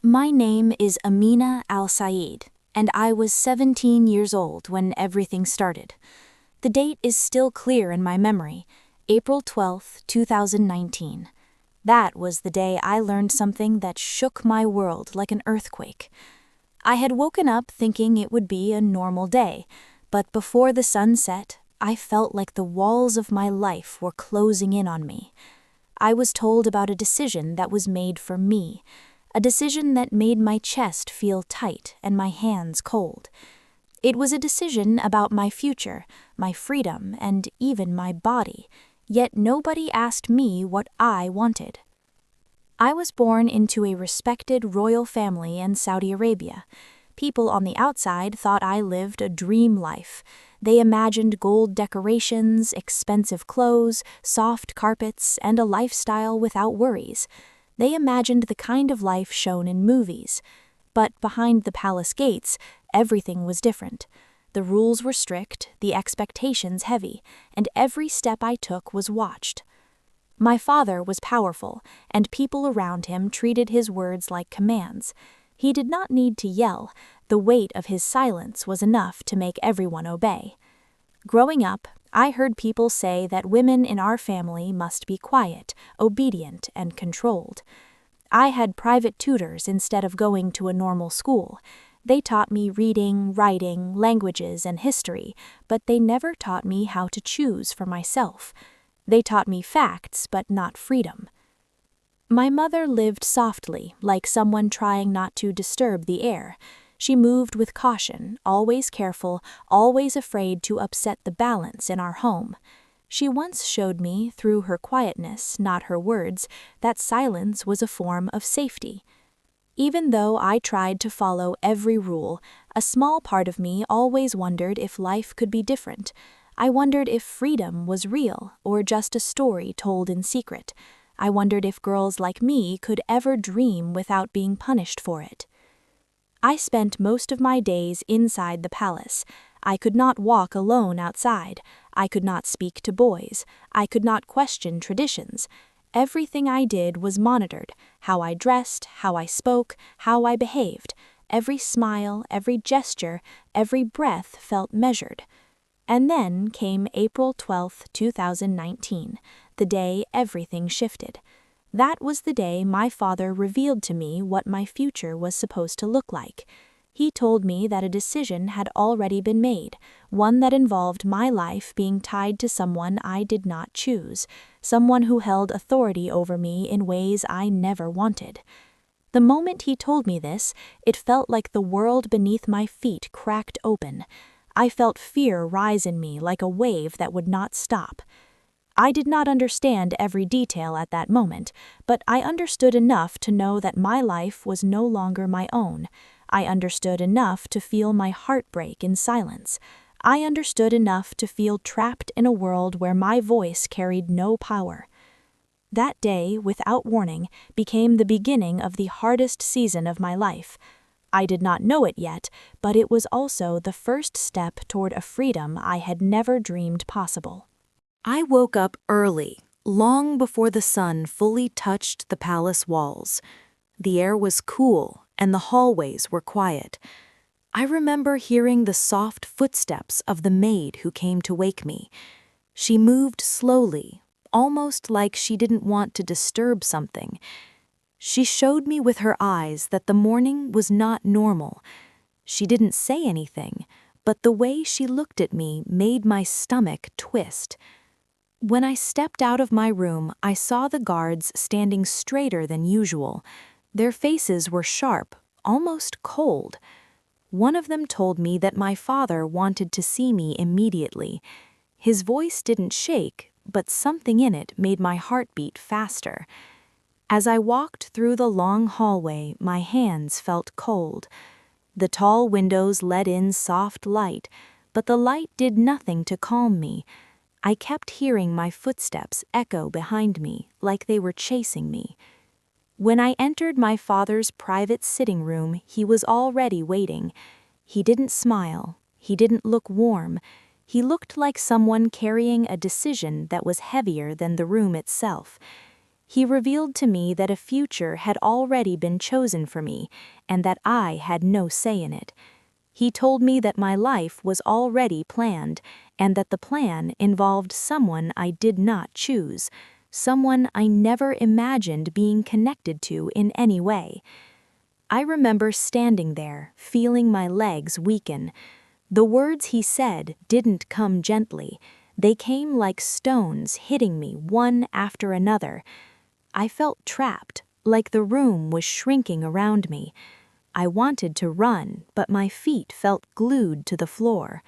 My name is Amina Al Saeed, and I was 17 years old when everything started. The date is still clear in my memory, April 12, 2019. That was the day I learned something that shook my world like an earthquake. I had woken up thinking it would be a normal day, but before the sun set, I felt like the walls of my life were closing in on me. I was told about a decision that was made for me, a decision that made my chest feel tight and my hands cold. It was a decision about my future, my freedom, and even my body, yet nobody asked me what I wanted. I was born into a respected royal family in Saudi Arabia. People on the outside thought I lived a dream life. They imagined gold decorations, expensive clothes, soft carpets, and a lifestyle without worries. They imagined the kind of life shown in movies. But behind the palace gates, everything was different. The rules were strict, the expectations heavy, and every step I took was watched. My father was powerful, and people around him treated his words like commands. He did not need to yell. The weight of his silence was enough to make everyone obey. Growing up, I heard people say that women in our family must be quiet, obedient, and controlled. I had private tutors instead of going to a normal school. They taught me reading, writing, languages, and history, but they never taught me how to choose for myself. They taught me facts, but not freedom. My mother lived softly, like someone trying not to disturb the air. She moved with caution, always careful, always afraid to upset the balance in our home. She once showed me, through her quietness, not her words, that silence was a form of safety. Even though I tried to follow every rule, a small part of me always wondered if life could be different. I wondered if freedom was real or just a story told in secret. I wondered if girls like me could ever dream without being punished for it. I spent most of my days inside the palace. I could not walk alone outside. I could not speak to boys. I could not question traditions. Everything I did was monitored: how I dressed, how I spoke, how I behaved. Every smile, every gesture, every breath felt measured. And then came April 12, 2019, the day everything shifted. That was the day my father revealed to me what my future was supposed to look like. He told me that a decision had already been made, one that involved my life being tied to someone I did not choose, someone who held authority over me in ways I never wanted. The moment he told me this, it felt like the world beneath my feet cracked open. I felt fear rise in me like a wave that would not stop. I did not understand every detail at that moment, but I understood enough to know that my life was no longer my own. I understood enough to feel my heart break in silence. I understood enough to feel trapped in a world where my voice carried no power. That day, without warning, became the beginning of the hardest season of my life. I did not know it yet, but it was also the first step toward a freedom I had never dreamed possible. I woke up early, long before the sun fully touched the palace walls. The air was cool, and the hallways were quiet. I remember hearing the soft footsteps of the maid who came to wake me. She moved slowly, almost like she didn't want to disturb something. She showed me with her eyes that the morning was not normal. She didn't say anything, but the way she looked at me made my stomach twist. When I stepped out of my room, I saw the guards standing straighter than usual. Their faces were sharp, almost cold. One of them told me that my father wanted to see me immediately. His voice didn't shake, but something in it made my heart beat faster. As I walked through the long hallway, my hands felt cold. The tall windows let in soft light, but the light did nothing to calm me. I kept hearing my footsteps echo behind me, like they were chasing me. When I entered my father's private sitting room, he was already waiting. He didn't smile. He didn't look warm. He looked like someone carrying a decision that was heavier than the room itself. He revealed to me that a future had already been chosen for me, and that I had no say in it. He told me that my life was already planned, and that the plan involved someone I did not choose, someone I never imagined being connected to in any way. I remember standing there, feeling my legs weaken. The words he said didn't come gently. They came like stones hitting me one after another. I felt trapped, like the room was shrinking around me. I wanted to run, but my feet felt glued to the floor.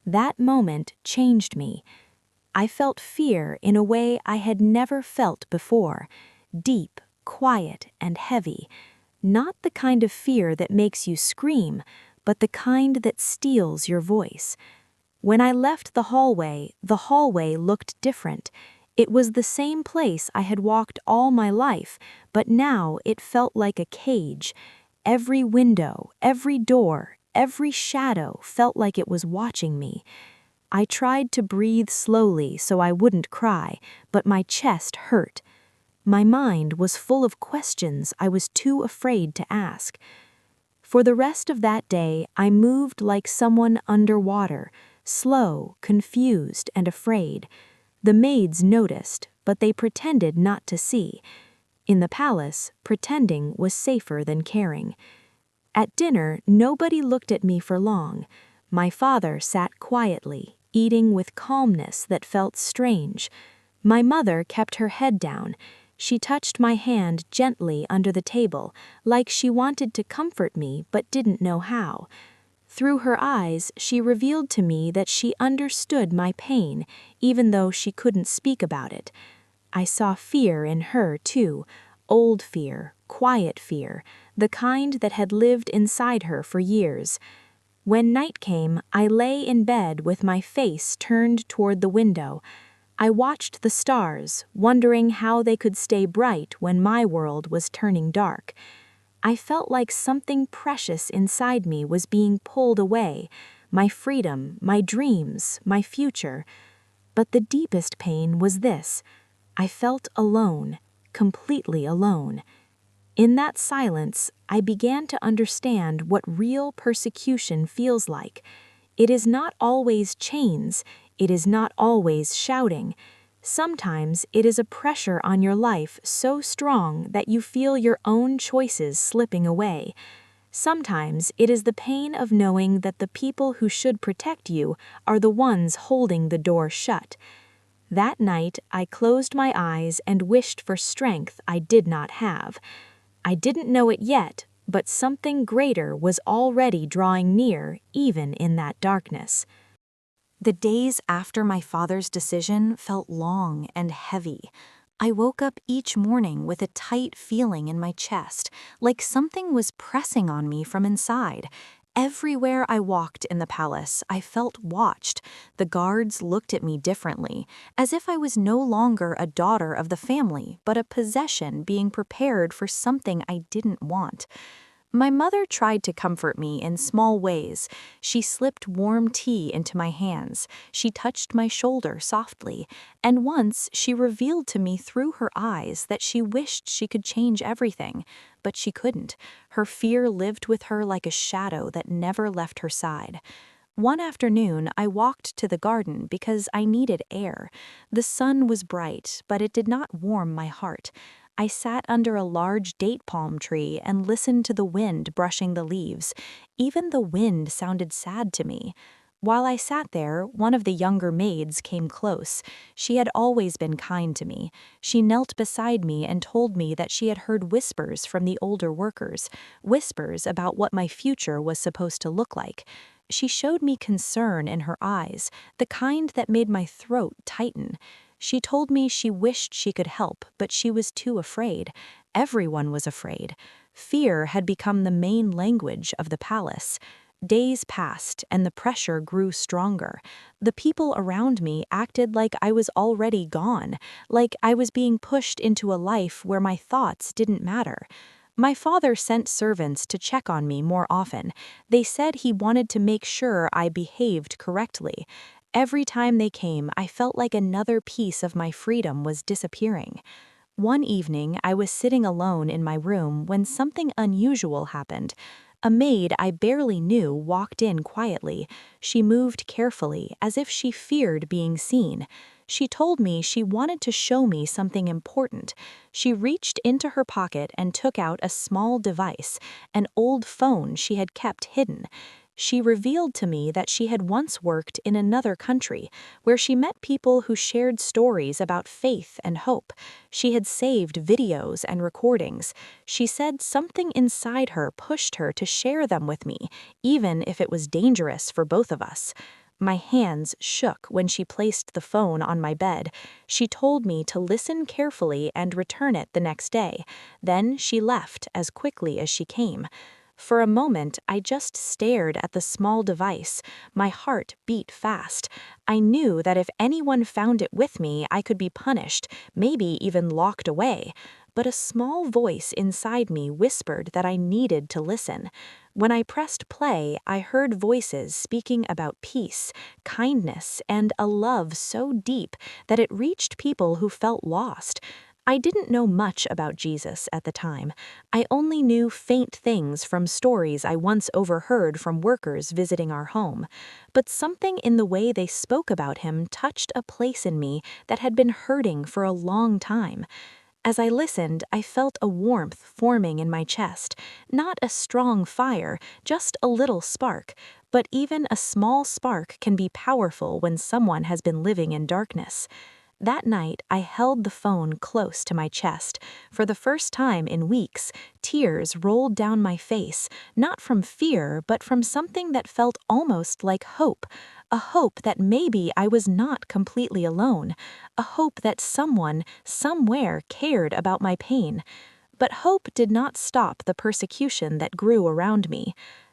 That moment changed me. I felt fear in a way I had never felt before, deep, quiet, and heavy. Not the kind of fear that makes you scream, but the kind that steals your voice. When I left the hallway looked different. It was the same place I had walked all my life, but now it felt like a cage. Every window, every door, every shadow felt like it was watching me. I tried to breathe slowly so I wouldn't cry, but my chest hurt. My mind was full of questions I was too afraid to ask. For the rest of that day, I moved like someone underwater, slow, confused, and afraid. The maids noticed, but they pretended not to see. In the palace, pretending was safer than caring. At dinner, nobody looked at me for long. My father sat quietly, eating with calmness that felt strange. My mother kept her head down. She touched my hand gently under the table, like she wanted to comfort me but didn't know how. Through her eyes, she revealed to me that she understood my pain, even though she couldn't speak about it. I saw fear in her, too, old fear, quiet fear, the kind that had lived inside her for years. When night came, I lay in bed with my face turned toward the window. I watched the stars, wondering how they could stay bright when my world was turning dark. I felt like something precious inside me was being pulled away, my freedom, my dreams, my future. But the deepest pain was this: I felt alone, completely alone. In that silence, I began to understand what real persecution feels like. It is not always chains, it is not always shouting. Sometimes it is a pressure on your life so strong that you feel your own choices slipping away. Sometimes it is the pain of knowing that the people who should protect you are the ones holding the door shut. That night, I closed my eyes and wished for strength I did not have. I didn't know it yet, but something greater was already drawing near, even in that darkness. The days after my father's decision felt long and heavy. I woke up each morning with a tight feeling in my chest, like something was pressing on me from inside. Everywhere I walked in the palace, I felt watched. The guards looked at me differently, as if I was no longer a daughter of the family, but a possession being prepared for something I didn't want. My mother tried to comfort me in small ways. She slipped warm tea into my hands. She touched my shoulder softly, and once she revealed to me through her eyes that she wished she could change everything, but she couldn't. Her fear lived with her like a shadow that never left her side. One afternoon, I walked to the garden because I needed air. The sun was bright, but it did not warm my heart. I sat under a large date palm tree and listened to the wind brushing the leaves. Even the wind sounded sad to me. While I sat there, one of the younger maids came close. She had always been kind to me. She knelt beside me and told me that she had heard whispers from the older workers, whispers about what my future was supposed to look like. She showed me concern in her eyes, the kind that made my throat tighten. She told me she wished she could help, but she was too afraid. Everyone was afraid. Fear had become the main language of the palace. Days passed, and the pressure grew stronger. The people around me acted like I was already gone, like I was being pushed into a life where my thoughts didn't matter. My father sent servants to check on me more often. They said he wanted to make sure I behaved correctly. Every time they came, I felt like another piece of my freedom was disappearing. One evening, I was sitting alone in my room when something unusual happened. A maid I barely knew walked in quietly. She moved carefully, as if she feared being seen. She told me she wanted to show me something important. She reached into her pocket and took out a small device, an old phone she had kept hidden. She revealed to me that she had once worked in another country, where she met people who shared stories about faith and hope. She had saved videos and recordings. She said something inside her pushed her to share them with me, even if it was dangerous for both of us. My hands shook when she placed the phone on my bed. She told me to listen carefully and return it the next day. Then she left as quickly as she came. For a moment, I just stared at the small device. My heart beat fast. I knew that if anyone found it with me, I could be punished, maybe even locked away. But a small voice inside me whispered that I needed to listen. When I pressed play, I heard voices speaking about peace, kindness, and a love so deep that it reached people who felt lost. I didn't know much about Jesus at the time. I only knew faint things from stories I once overheard from workers visiting our home. But something in the way they spoke about him touched a place in me that had been hurting for a long time. As I listened, I felt a warmth forming in my chest. Not a strong fire, just a little spark. But even a small spark can be powerful when someone has been living in darkness. That night, I held the phone close to my chest. For the first time in weeks, tears rolled down my face, not from fear, but from something that felt almost like hope. A hope that maybe I was not completely alone. A hope that someone, somewhere, cared about my pain. But hope did not stop the persecution that grew around me.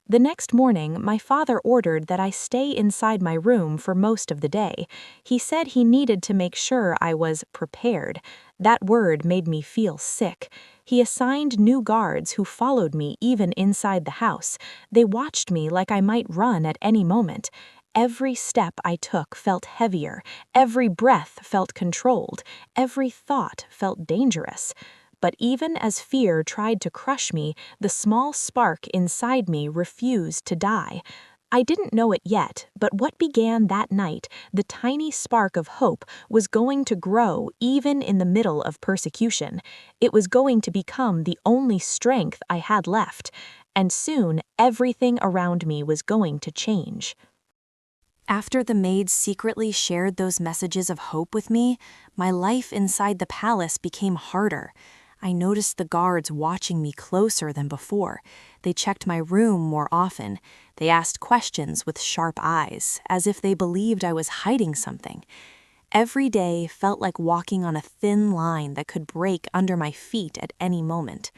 The next morning, my father ordered that I stay inside my room for most of the day. He said he needed to make sure I was prepared. That word made me feel sick. He assigned new guards who followed me even inside the house. They watched me like I might run at any moment. Every step I took felt heavier. Every breath felt controlled. Every thought felt dangerous. But even as fear tried to crush me, the small spark inside me refused to die. I didn't know it yet, but what began that night, the tiny spark of hope, was going to grow even in the middle of persecution. It was going to become the only strength I had left. And soon, everything around me was going to change. After the maids secretly shared those messages of hope with me, my life inside the palace became harder. I noticed the guards watching me closer than before. They checked my room more often. They asked questions with sharp eyes, as if they believed I was hiding something. Every day felt like walking on a thin line that could break under my feet at any moment.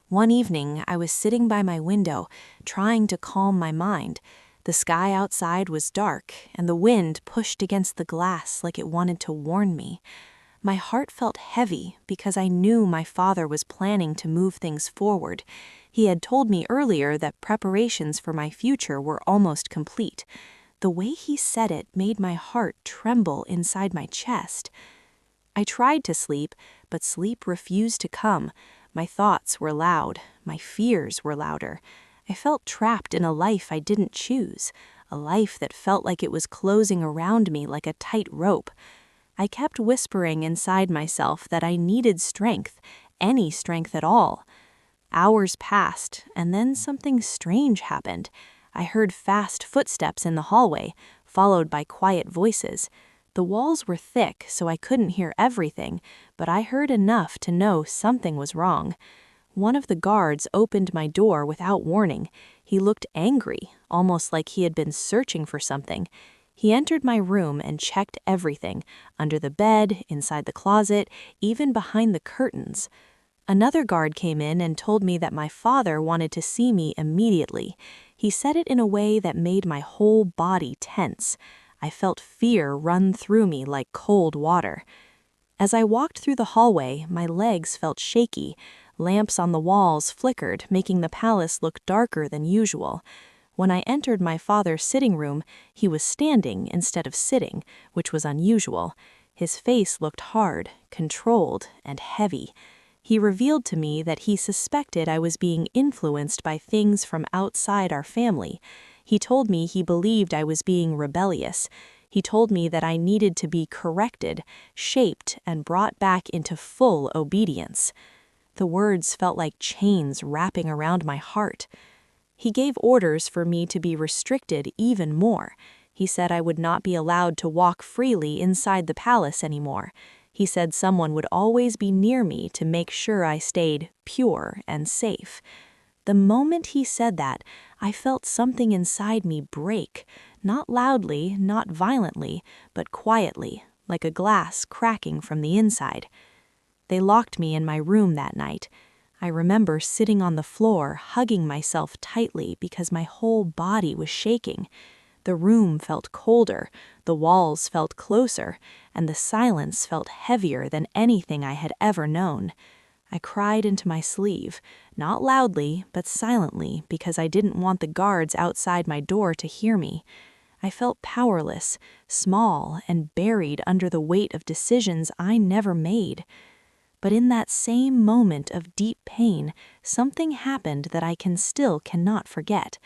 One evening, I was sitting by my window, trying to calm my mind. The sky outside was dark, and the wind pushed against the glass like it wanted to warn me. My heart felt heavy because I knew my father was planning to move things forward. He had told me earlier that preparations for my future were almost complete. The way he said it made my heart tremble inside my chest. I tried to sleep, but sleep refused to come. My thoughts were loud. My fears were louder. I felt trapped in a life I didn't choose, a life that felt like it was closing around me like a tight rope. I kept whispering inside myself that I needed strength, any strength at all. Hours passed, and then something strange happened. I heard fast footsteps in the hallway, followed by quiet voices. The walls were thick, so I couldn't hear everything, but I heard enough to know something was wrong. One of the guards opened my door without warning. He looked angry, almost like he had been searching for something. He entered my room and checked everything, under the bed, inside the closet, even behind the curtains. Another guard came in and told me that my father wanted to see me immediately. He said it in a way that made my whole body tense. I felt fear run through me like cold water. As I walked through the hallway, my legs felt shaky. Lamps on the walls flickered, making the palace look darker than usual. When I entered my father's sitting room, he was standing instead of sitting, which was unusual. His face looked hard, controlled, and heavy. He revealed to me that he suspected I was being influenced by things from outside our family. He told me he believed I was being rebellious. He told me that I needed to be corrected, shaped, and brought back into full obedience. The words felt like chains wrapping around my heart. He gave orders for me to be restricted even more. He said I would not be allowed to walk freely inside the palace anymore. He said someone would always be near me to make sure I stayed pure and safe. The moment he said that, I felt something inside me break, not loudly, not violently, but quietly, like a glass cracking from the inside. They locked me in my room that night. I remember sitting on the floor, hugging myself tightly because my whole body was shaking. The room felt colder, the walls felt closer, and the silence felt heavier than anything I had ever known. I cried into my sleeve, not loudly, but silently, because I didn't want the guards outside my door to hear me. I felt powerless, small, and buried under the weight of decisions I never made. But in that same moment of deep pain, something happened that I still cannot forget.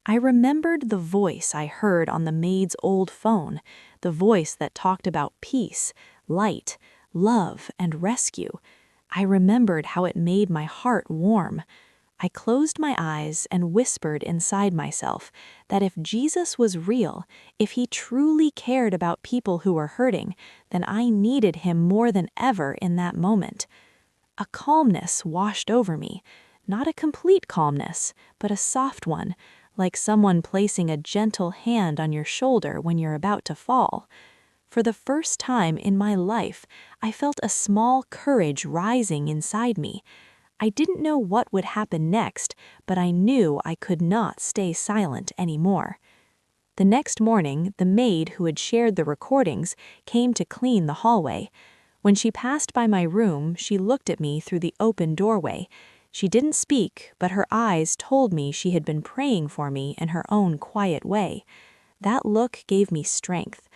I remembered the voice I heard on the maid's old phone, the voice that talked about peace, light, love, and rescue. I remembered how it made my heart warm. I closed my eyes and whispered inside myself that if Jesus was real, if he truly cared about people who were hurting, then I needed him more than ever in that moment. A calmness washed over me, not a complete calmness, but a soft one, like someone placing a gentle hand on your shoulder when you're about to fall. For the first time in my life, I felt a small courage rising inside me. I didn't know what would happen next, but I knew I could not stay silent anymore. The next morning, the maid who had shared the recordings came to clean the hallway. When she passed by my room, she looked at me through the open doorway. She didn't speak, but her eyes told me she had been praying for me in her own quiet way. That look gave me strength.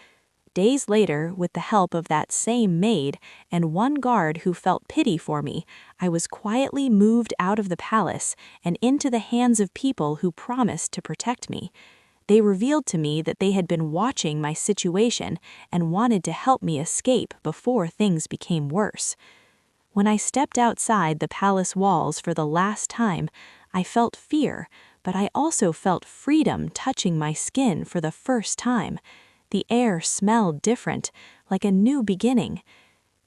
Days later, with the help of that same maid and one guard who felt pity for me, I was quietly moved out of the palace and into the hands of people who promised to protect me. They revealed to me that they had been watching my situation and wanted to help me escape before things became worse. When I stepped outside the palace walls for the last time, I felt fear, but I also felt freedom touching my skin for the first time. The air smelled different, like a new beginning.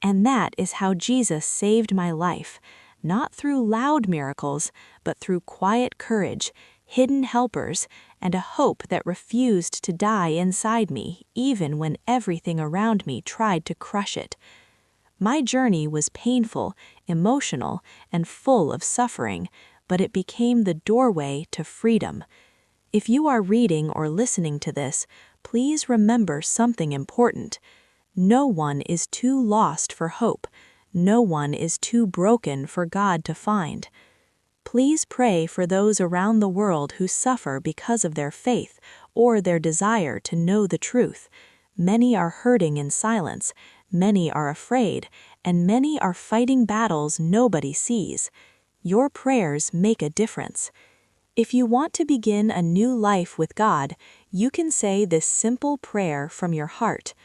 And that is how Jesus saved my life, not through loud miracles, but through quiet courage, hidden helpers, and a hope that refused to die inside me, even when everything around me tried to crush it. My journey was painful, emotional, and full of suffering, but it became the doorway to freedom. If you are reading or listening to this, please remember something important. No one is too lost for hope. No one is too broken for God to find. Please pray for those around the world who suffer because of their faith or their desire to know the truth. Many are hurting in silence, many are afraid, and many are fighting battles nobody sees. Your prayers make a difference. If you want to begin a new life with God, you can say this simple prayer from your heart.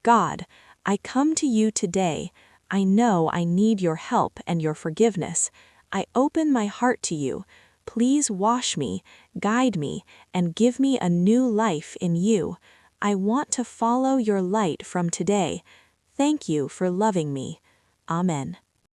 God, I come to you today. I know I need your help and your forgiveness. I open my heart to you. Please wash me, guide me, and give me a new life in you. I want to follow your light from today. Thank you for loving me. Amen.